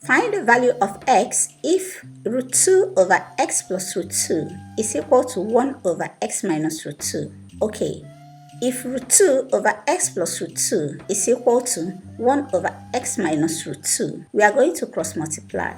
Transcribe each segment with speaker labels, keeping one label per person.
Speaker 1: Find the value of x if root 2 over x plus root 2 is equal to 1 over x minus root 2. Okay, if root 2 over x plus root 2 is equal to 1 over x minus root 2, we are going to cross multiply.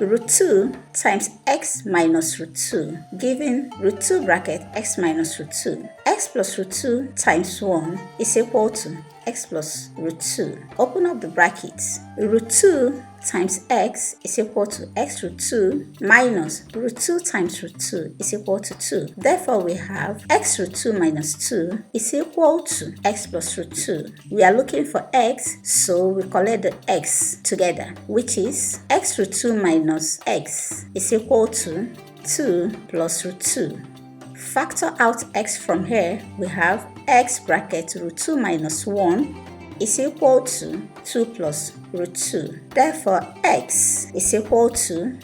Speaker 1: Root 2 times x minus root 2, giving root 2 bracket x minus root 2. X plus root 2 times 1 is equal to x plus root 2. Open up the brackets. Root 2 times x is equal to x root 2 minus root 2 times root 2 is equal to 2. Therefore, we have x root 2 minus 2 is equal to x plus root 2. We are looking for x, so we collect the x together, which is x root 2 minus x is equal to 2 plus root 2. Factor out x from here, we have x bracket root 2 minus 1 is equal to 2 plus root 2. Therefore, x is equal to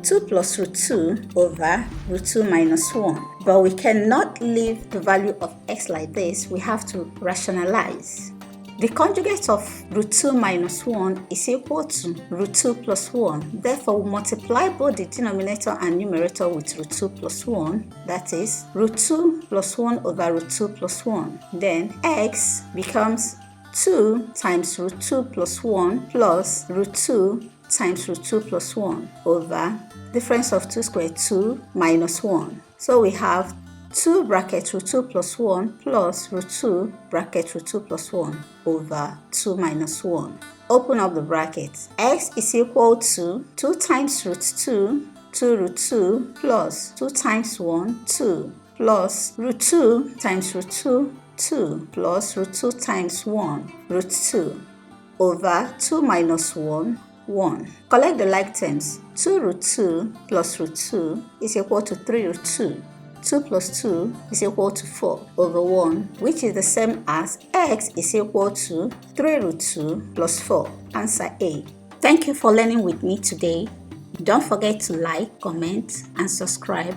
Speaker 1: 2 plus root 2 over root 2 minus 1. But we cannot leave the value of x like this. We have to rationalize. The conjugate of root 2 minus 1 is equal to root 2 plus 1. Therefore, we multiply both the denominator and numerator with root 2 plus 1. That is root 2 plus 1 over root 2 plus 1. Then x becomes 2 times root 2 plus 1 plus root 2 times root 2 plus 1 over difference of 2 squared 2 minus 1. So we have 2 bracket root 2 plus 1 plus root 2 bracket root 2 plus 1 over 2 minus 1. Open up the bracket. X is equal to 2 times root 2, 2 root 2 plus 2 times 1, 2 plus root 2 times root 2, 2 plus root 2 times 1, root 2 over 2 minus 1, 1. Collect the like terms. 2 root 2 plus root 2 is equal to 3 root 2. 2 plus 2 is equal to 4 over 1, which is the same as x is equal to 3 root 2 plus 4. Answer A. Thank you for learning with me today. Don't forget to like, comment, and subscribe